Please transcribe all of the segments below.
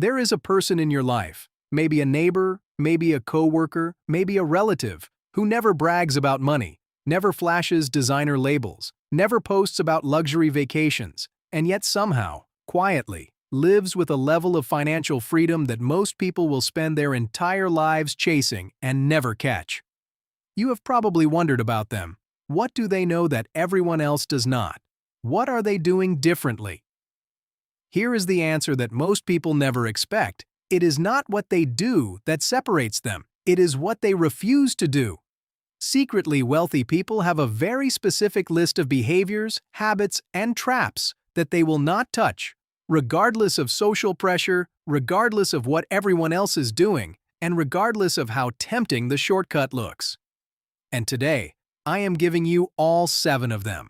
There is a person in your life, maybe a neighbor, maybe a coworker, maybe a relative, who never brags about money, never flashes designer labels, never posts about luxury vacations, and yet somehow, quietly, lives with a level of financial freedom that most people will spend their entire lives chasing and never catch. You have probably wondered about them. What do they know that everyone else does not? What are they doing differently? Here is the answer that most people never expect. It is not what they do that separates them. It is what they refuse to do. Secretly wealthy people have a very specific list of behaviors, habits, and traps that they will not touch, regardless of social pressure, regardless of what everyone else is doing, and regardless of how tempting the shortcut looks. And today, I am giving you all 7 of them.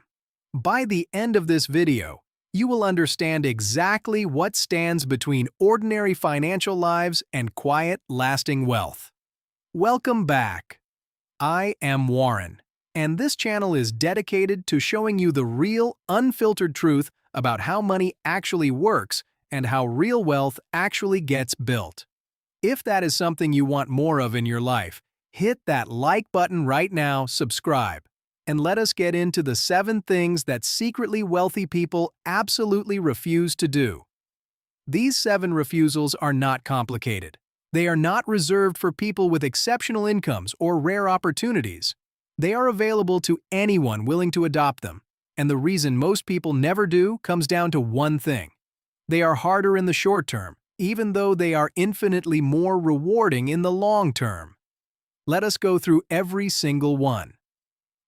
By the end of this video, you will understand exactly what stands between ordinary financial lives and quiet, lasting wealth. Welcome back. I am Warren, and this channel is dedicated to showing you the real, unfiltered truth about how money actually works and how real wealth actually gets built. If that is something you want more of in your life, hit that like button right now, subscribe, and let us get into the 7 things that secretly wealthy people absolutely refuse to do. These 7 refusals are not complicated. They are not reserved for people with exceptional incomes or rare opportunities. They are available to anyone willing to adopt them. And the reason most people never do comes down to one thing. They are harder in the short term, even though they are infinitely more rewarding in the long term. Let us go through every single one.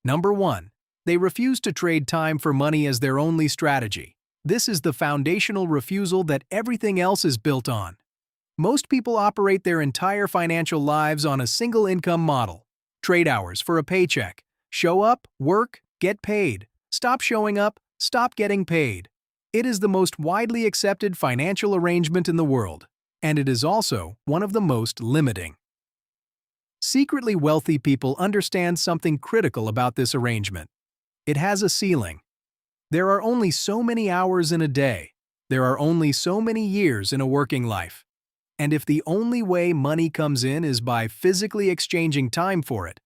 Number 1. They refuse to trade time for money as their only strategy. This is the foundational refusal that everything else is built on. Most people operate their entire financial lives on a single income model. Trade hours for a paycheck. Show up, work, get paid. Stop showing up, stop getting paid. It is the most widely accepted financial arrangement in the world, and it is also one of the most limiting. Secretly wealthy people understand something critical about this arrangement. It has a ceiling. There are only so many hours in a day. There are only so many years in a working life. And if the only way money comes in is by physically exchanging time for it,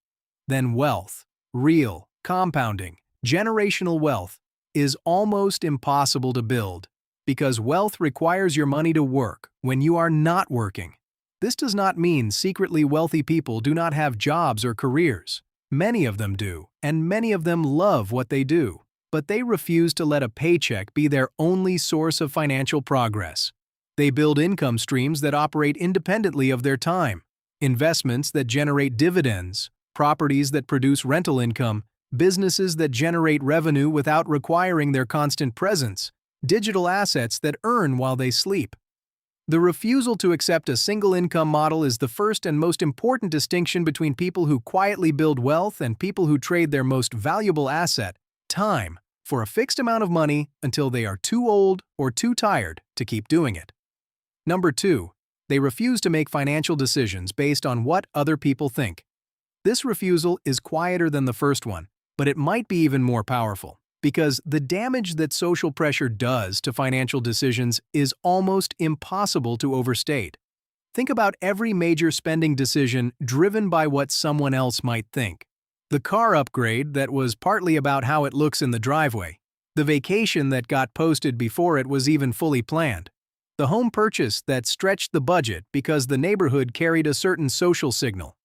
then wealth, real, compounding, generational wealth, is almost impossible to build, because wealth requires your money to work when you are not working. This does not mean secretly wealthy people do not have jobs or careers. Many of them do, and many of them love what they do, but they refuse to let a paycheck be their only source of financial progress. They build income streams that operate independently of their time, investments that generate dividends, properties that produce rental income, businesses that generate revenue without requiring their constant presence, digital assets that earn while they sleep. The refusal to accept a single income model is the first and most important distinction between people who quietly build wealth and people who trade their most valuable asset, time, for a fixed amount of money until they are too old or too tired to keep doing it. Number 2. They refuse to make financial decisions based on what other people think. This refusal is quieter than the first one, but it might be even more powerful, because the damage that social pressure does to financial decisions is almost impossible to overstate. Think about every major spending decision driven by what someone else might think. The car upgrade that was partly about how it looks in the driveway. The vacation that got posted before it was even fully planned. The home purchase that stretched the budget because the neighborhood carried a certain social signal.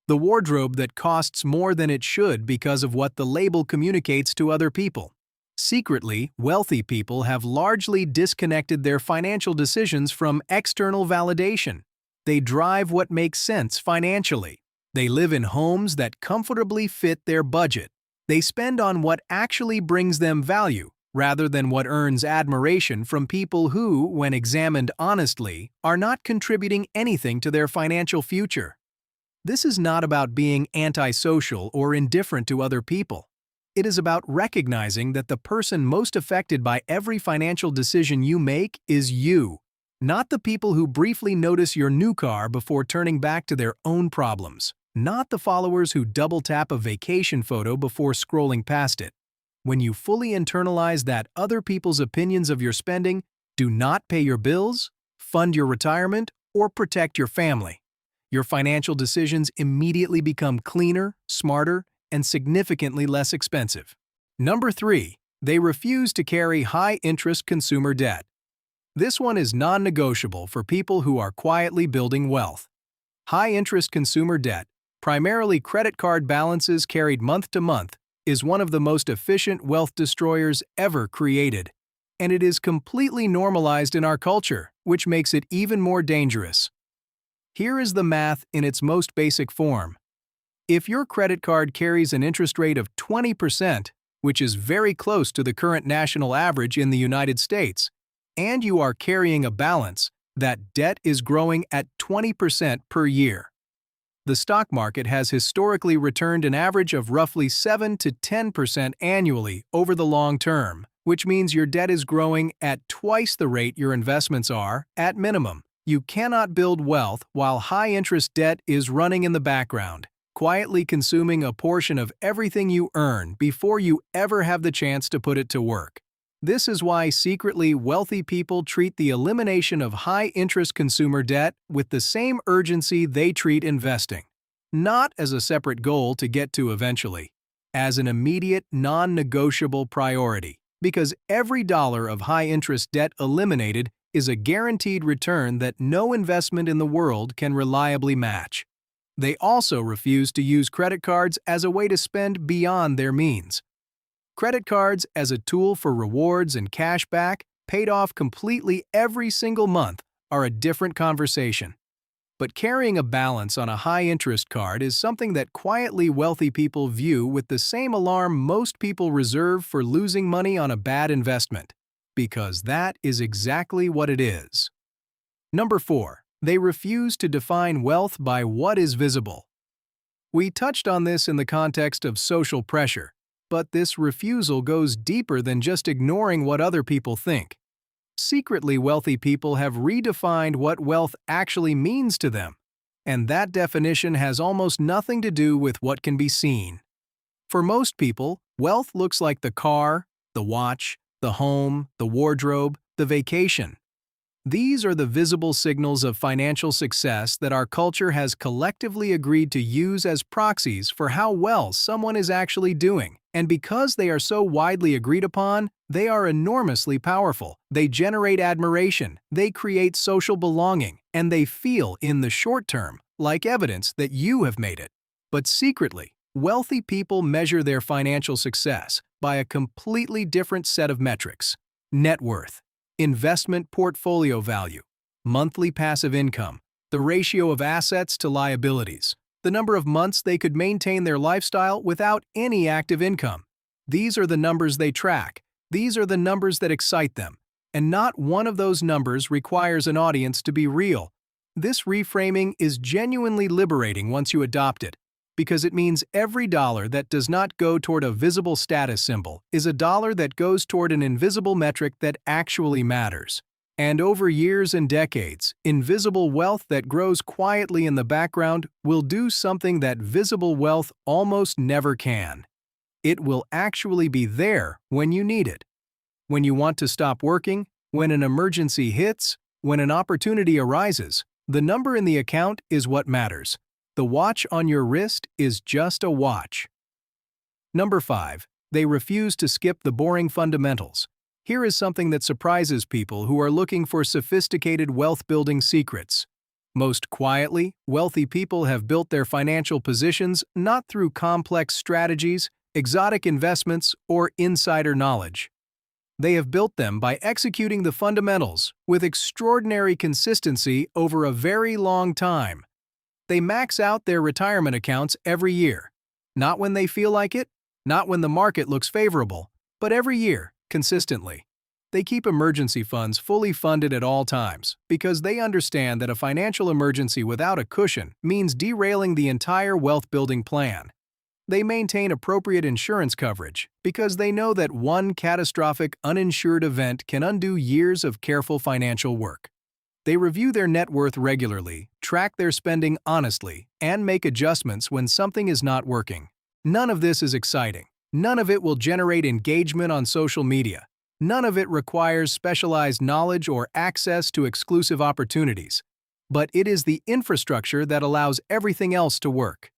The wardrobe that costs more than it should because of what the label communicates to other people. Secretly, wealthy people have largely disconnected their financial decisions from external validation. They drive what makes sense financially. They live in homes that comfortably fit their budget. They spend on what actually brings them value, rather than what earns admiration from people who, when examined honestly, are not contributing anything to their financial future. This is not about being antisocial or indifferent to other people. It is about recognizing that the person most affected by every financial decision you make is you, not the people who briefly notice your new car before turning back to their own problems, not the followers who double-tap a vacation photo before scrolling past it. When you fully internalize that other people's opinions of your spending do not pay your bills, fund your retirement, or protect your family. Your financial decisions immediately become cleaner, smarter, and significantly less expensive. Number 3. They refuse to carry high-interest consumer debt. This one is non-negotiable for people who are quietly building wealth. High-interest consumer debt, primarily credit card balances carried month to month, is one of the most efficient wealth destroyers ever created. And it is completely normalized in our culture, which makes it even more dangerous. Here is the math in its most basic form. If your credit card carries an interest rate of 20%, which is very close to the current national average in the United States, and you are carrying a balance, that debt is growing at 20% per year. The stock market has historically returned an average of roughly 7 to 10% annually over the long term, which means your debt is growing at twice the rate your investments are, at minimum. You cannot build wealth while high-interest debt is running in the background, quietly consuming a portion of everything you earn before you ever have the chance to put it to work. This is why secretly wealthy people treat the elimination of high-interest consumer debt with the same urgency they treat investing. Not as a separate goal to get to eventually, as an immediate, non-negotiable priority, because every dollar of high-interest debt eliminated is a guaranteed return that no investment in the world can reliably match. They also refuse to use credit cards as a way to spend beyond their means. Credit cards as a tool for rewards and cash back, paid off completely every single month, are a different conversation. But carrying a balance on a high-interest card is something that quietly wealthy people view with the same alarm most people reserve for losing money on a bad investment, because that is exactly what it is. Number 4. They refuse to define wealth by what is visible. We touched on this in the context of social pressure, but this refusal goes deeper than just ignoring what other people think. Secretly wealthy people have redefined what wealth actually means to them, and that definition has almost nothing to do with what can be seen. For most people, wealth looks like the car, the watch, the home, the wardrobe, the vacation. These are the visible signals of financial success that our culture has collectively agreed to use as proxies for how well someone is actually doing. And because they are so widely agreed upon, they are enormously powerful. They generate admiration, they create social belonging, and they feel, in the short term, like evidence that you have made it. But secretly, wealthy people measure their financial success by a completely different set of metrics: net worth, investment portfolio value, monthly passive income, the ratio of assets to liabilities, the number of months they could maintain their lifestyle without any active income. These are the numbers they track. These are the numbers that excite them. And not one of those numbers requires an audience to be real. This reframing is genuinely liberating once you adopt it, because it means every dollar that does not go toward a visible status symbol is a dollar that goes toward an invisible metric that actually matters. And over years and decades, invisible wealth that grows quietly in the background will do something that visible wealth almost never can. It will actually be there when you need it. When you want to stop working, when an emergency hits, when an opportunity arises, the number in the account is what matters. The watch on your wrist is just a watch. Number 5. They refuse to skip the boring fundamentals. Here is something that surprises people who are looking for sophisticated wealth-building secrets. Most quietly, wealthy people have built their financial positions not through complex strategies, exotic investments, or insider knowledge. They have built them by executing the fundamentals with extraordinary consistency over a very long time. They max out their retirement accounts every year. Not when they feel like it, not when the market looks favorable, but every year, consistently. They keep emergency funds fully funded at all times because they understand that a financial emergency without a cushion means derailing the entire wealth-building plan. They maintain appropriate insurance coverage because they know that one catastrophic uninsured event can undo years of careful financial work. They review their net worth regularly, track their spending honestly, and make adjustments when something is not working. None of this is exciting. None of it will generate engagement on social media. None of it requires specialized knowledge or access to exclusive opportunities. But it is the infrastructure that allows everything else to work.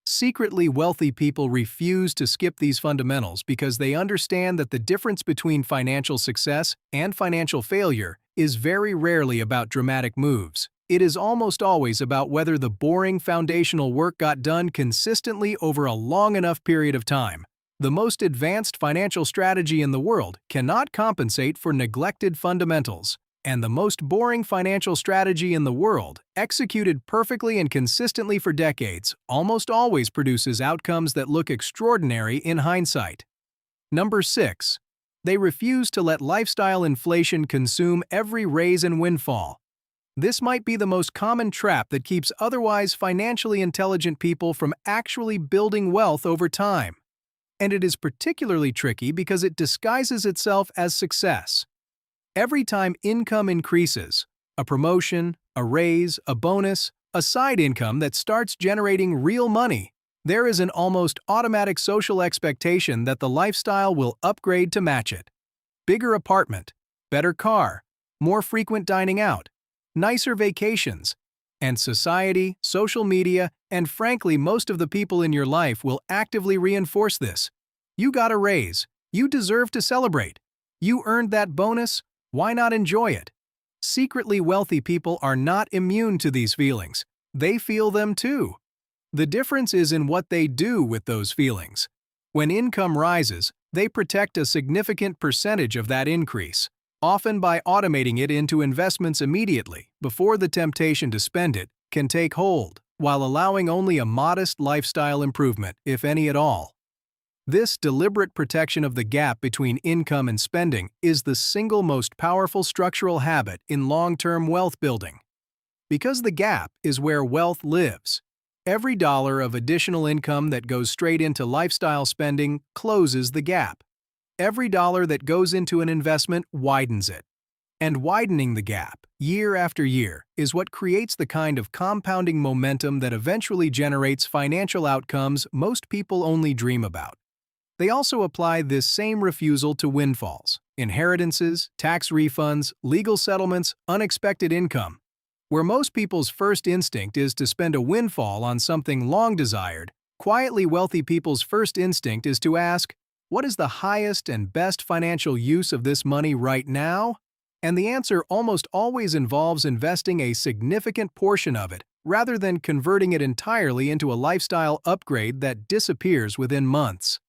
Secretly wealthy people refuse to skip these fundamentals because they understand that the difference between financial success and financial failure is very rarely about dramatic moves. It is almost always about whether the boring foundational work got done consistently over a long enough period of time. The most advanced financial strategy in the world cannot compensate for neglected fundamentals. And the most boring financial strategy in the world, executed perfectly and consistently for decades, almost always produces outcomes that look extraordinary in hindsight. Number 6. They refuse to let lifestyle inflation consume every raise and windfall. This might be the most common trap that keeps otherwise financially intelligent people from actually building wealth over time. And it is particularly tricky because it disguises itself as success. Every time income increases, a promotion, a raise, a bonus, a side income that starts generating real money, there is an almost automatic social expectation that the lifestyle will upgrade to match it. Bigger apartment, better car, more frequent dining out, nicer vacations, and society, social media, and frankly most of the people in your life will actively reinforce this. You got a raise, you deserve to celebrate. You earned that bonus, why not enjoy it? Secretly wealthy people are not immune to these feelings. They feel them too. The difference is in what they do with those feelings. When income rises, they protect a significant percentage of that increase, often by automating it into investments immediately before the temptation to spend it can take hold, while allowing only a modest lifestyle improvement, if any at all. This deliberate protection of the gap between income and spending is the single most powerful structural habit in long-term wealth building. Because the gap is where wealth lives, every dollar of additional income that goes straight into lifestyle spending closes the gap. Every dollar that goes into an investment widens it. And widening the gap, year after year, is what creates the kind of compounding momentum that eventually generates financial outcomes most people only dream about. They also apply this same refusal to windfalls, inheritances, tax refunds, legal settlements, unexpected income. Where most people's first instinct is to spend a windfall on something long desired, quietly wealthy people's first instinct is to ask, what is the highest and best financial use of this money right now? And the answer almost always involves investing a significant portion of it, rather than converting it entirely into a lifestyle upgrade that disappears within months.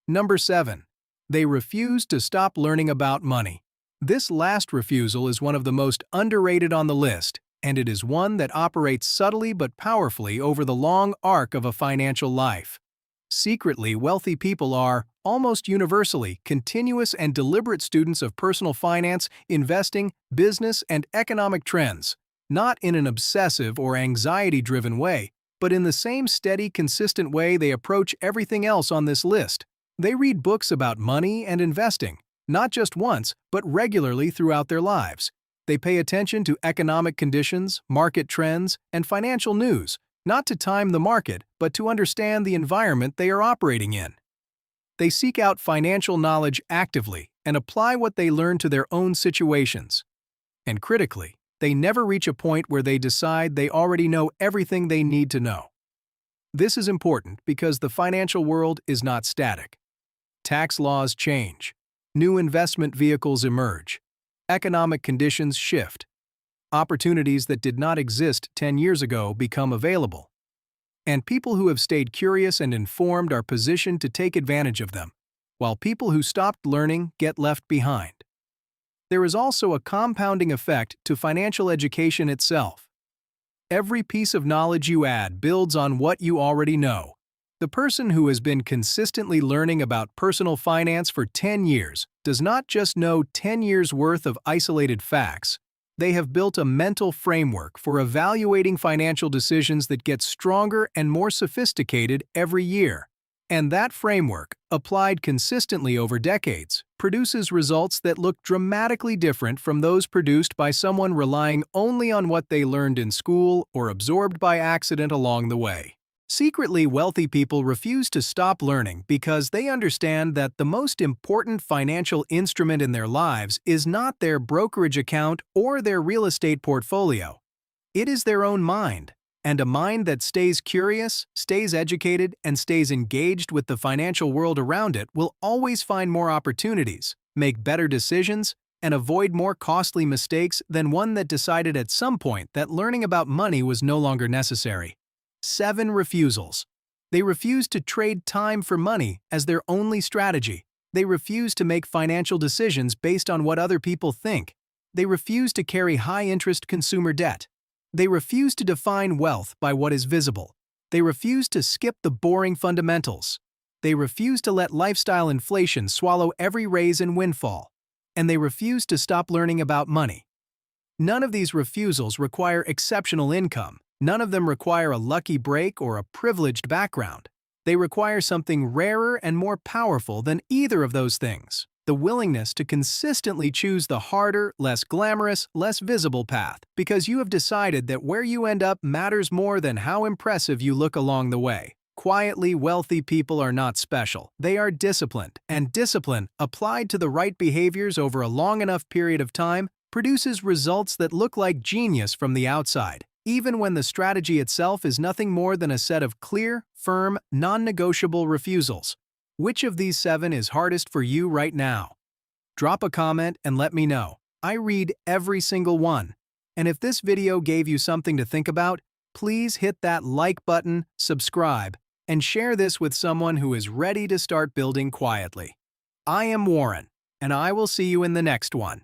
Number 7. They refuse to stop learning about money. This last refusal is one of the most underrated on the list, and it is one that operates subtly but powerfully over the long arc of a financial life. Secretly, wealthy people are, almost universally, continuous and deliberate students of personal finance, investing, business, and economic trends, not in an obsessive or anxiety-driven way, but in the same steady, consistent way they approach everything else on this list. They read books about money and investing, not just once, but regularly throughout their lives. They pay attention to economic conditions, market trends, and financial news, not to time the market, but to understand the environment they are operating in. They seek out financial knowledge actively and apply what they learn to their own situations. And critically, they never reach a point where they decide they already know everything they need to know. This is important because the financial world is not static. Tax laws change. New investment vehicles emerge. Economic conditions shift. Opportunities that did not exist 10 years ago become available. And people who have stayed curious and informed are positioned to take advantage of them, while people who stopped learning get left behind. There is also a compounding effect to financial education itself. Every piece of knowledge you add builds on what you already know. The person who has been consistently learning about personal finance for 10 years does not just know 10 years' worth of isolated facts. They have built a mental framework for evaluating financial decisions that gets stronger and more sophisticated every year. And that framework, applied consistently over decades, produces results that look dramatically different from those produced by someone relying only on what they learned in school or absorbed by accident along the way. Secretly wealthy people refuse to stop learning because they understand that the most important financial instrument in their lives is not their brokerage account or their real estate portfolio. It is their own mind, and a mind that stays curious, stays educated, and stays engaged with the financial world around it will always find more opportunities, make better decisions, and avoid more costly mistakes than one that decided at some point that learning about money was no longer necessary. 7 refusals. They refuse to trade time for money as their only strategy. They refuse to make financial decisions based on what other people think. They refuse to carry high-interest consumer debt. They refuse to define wealth by what is visible. They refuse to skip the boring fundamentals. They refuse to let lifestyle inflation swallow every raise in Windfall. And they refuse to stop learning about money. None of these refusals require exceptional income. None of them require a lucky break or a privileged background. They require something rarer and more powerful than either of those things: the willingness to consistently choose the harder, less glamorous, less visible path, because you have decided that where you end up matters more than how impressive you look along the way. Quietly wealthy people are not special. They are disciplined, and discipline, applied to the right behaviors over a long enough period of time, produces results that look like genius from the outside, even when the strategy itself is nothing more than a set of clear, firm, non-negotiable refusals. Which of these 7 is hardest for you right now? Drop a comment and let me know. I read every single one. And if this video gave you something to think about, please hit that like button, subscribe, and share this with someone who is ready to start building quietly. I am Warren, and I will see you in the next one.